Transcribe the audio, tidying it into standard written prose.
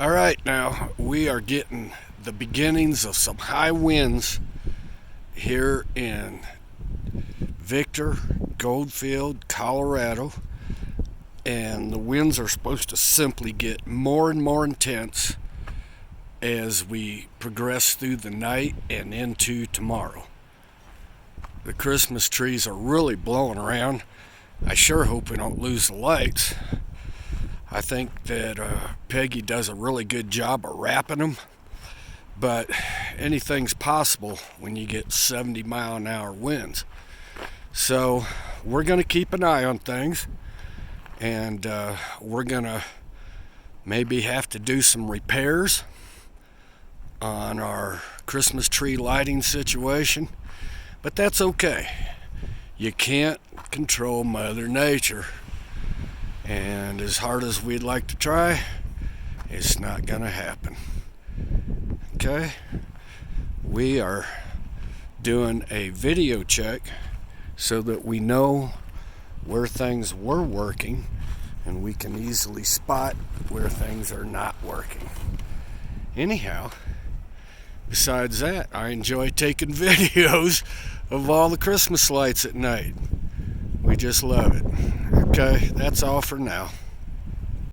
All right, now we are getting the beginnings of some high winds here in Victor, Goldfield, Colorado, and the winds are supposed to simply get more and more intense as we progress through the night and into tomorrow. The Christmas trees are really blowing around. I sure hope we don't lose the lights. I think that Peggy does a really good job of wrapping them, but anything's possible when you get 70-mile-an-hour winds. So we're going to keep an eye on things, and we're going to maybe have to do some repairs on our Christmas tree lighting situation, but that's okay. You can't control Mother Nature. And as hard as we'd like to try, it's not going to happen. Okay? We are doing a video check so that we know where things were working and we can easily spot where things are not working. Anyhow, besides that, I enjoy taking videos of all the Christmas lights at night. We just love it. Okay, that's all for now.